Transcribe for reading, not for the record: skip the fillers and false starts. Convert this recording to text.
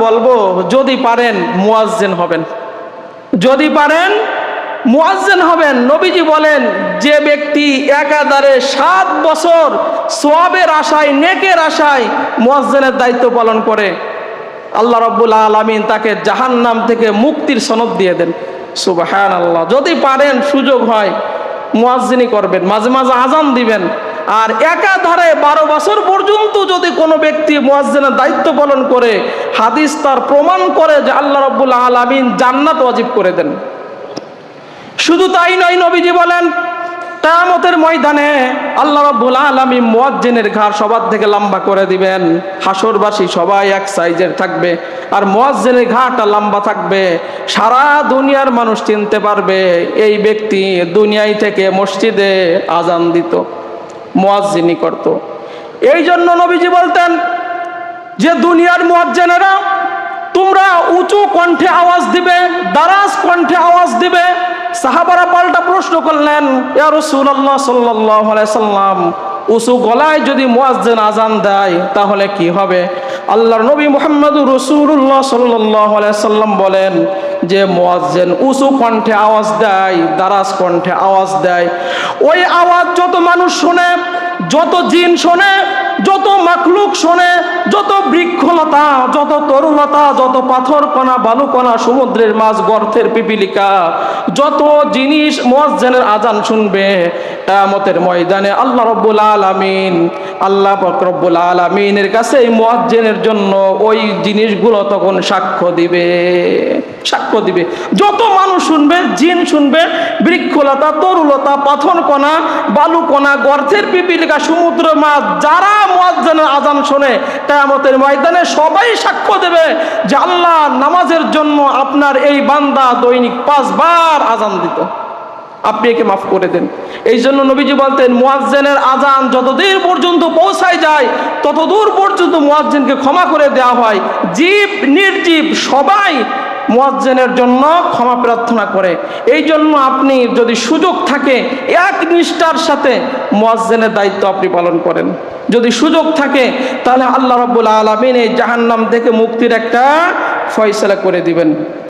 বলবো, যদি পারেন মুয়াজ্জিন হবেন, যদি পারেন মুয়াজ্জিন হবেন। নবীজি বলেন, যে ব্যক্তি একাধারে 7 বছর সওয়াবের আশায়, নেকের আশায় মুয়াজ্জিনের দায়িত্ব পালন করে, আল্লাহ রাব্বুল আলামিন তাকে জাহান্নাম থেকে মুক্তির সনদ দিয়ে দেন। সুবহানাল্লাহ। যদি পারেন, সুযোগ হয়, মুয়াজ্জিনই করবেন, মাঝে মাঝে আজান দিবেন। আর একাধারে 12 বছর পর্যন্ত যদি কোনো ব্যক্তি মুয়াজ্জিনের দায়িত্ব পালন করে, হাদিস তার প্রমাণ করে যে আল্লাহ রাব্বুল আলামিন জান্নাত ওয়াজিব করে দেন। শুধু তাই নয়, নবীজি বলেন, কিয়ামতের ময়দানে আল্লাহ রাব্বুল আলামিন মুয়াজ্জিনের ঘাড় সবার থেকে লম্বা করে দিবেন। হাসরবাসী সবাই এক সাইজের থাকবে, আর মুয়াজ্জিনের ঘাড়টা লম্বা থাকবে। সারা দুনিয়ার মানুষ চিনতে পারবে এই ব্যক্তি দুনিয়ায় থেকে মসজিদে আজান দিত, মুয়াজ্জিনি করত। এই জন্য নবীজি বলতেন যে দুনিয়ার মুয়াজ্জিনেরা, তোমরা উঁচু কণ্ঠে আওয়াজ দিবে, দারাজ কণ্ঠে আওয়াজ দিবে। সাহাবারা পাল্টা প্রশ্ন করলেন, ইয়া রাসূলুল্লাহ সাল্লাল্লাহু আলাইহি সাল্লাম, উঁচু গলায় যদি মুয়াজ্জিন আজান দেয় তাহলে কি হবে? আল্লাহর নবী মুহাম্মদুর রাসূলুল্লাহ সাল্লাল্লাহু আলাইহি সাল্লাম বলেন যে মুয়াজ্জিন উঁচু কণ্ঠে আওয়াজ দেয়, দারাজ কণ্ঠে আওয়াজ দেয়, ওই আওয়াজ যত মানুষ শোনে, যত জিন শোনে, যত মাখলুক শোনে, যত বৃক্ষলতা, যত তরুলতা, যত পাথর কণা, বালু কণা, সমুদ্রের মাছ, গর্তের পিপিলিকা, যত জিনিস মুয়াজ্জিনের আজান শুনবে, কিয়ামতের ময়দানে আল্লাহ রাব্বুল আলামিন, আল্লাহ পাক রব্বুল আলামিনের কাছে এই মুয়াজ্জিনের জন্য ওই জিনিসগুলো তখন সাক্ষ্য দিবে, সাক্ষ্য দিবে। যত মানুষ শুনবে, জিন শুনবে, বৃক্ষলতা, তরুলতা, পাথর কণা, বালু কণা, গর্তের পিপিলিকা, সমুদ্র মাছ, যারা মুয়াজ্জিনের আজান শোনে, কিয়ামতের ময়দানে সবাই সাক্ষ্য দেবে যে আল্লাহ নামাজের জন্য আপনার এই বান্দা দৈনিক 5 বার আজান দিত, আপনি একে মাফ করে দেন। এই জন্য নবীজি বলতেন, মুয়াজ্জিনের আজান যতদূর পর্যন্ত পৌঁছায় যায় ততদূর পর্যন্ত মুয়াজ্জিনকে ক্ষমা করে দেওয়া হয়। জীব নির্জীব সবাই মুয়াজ্জিনের জন্য ক্ষমা প্রার্থনা করে। এই জন্য আপনি যদি সুযোগ থাকে, এক নিষ্ঠার সাথে মুয়াজ্জিনের দায়িত্ব আপনি পালন করেন। যদি সুযোগ থাকে তাহলে আল্লাহ রাব্বুল আলামিন এই জাহান্নাম থেকে মুক্তির একটা ফয়সালা করে দিবেন।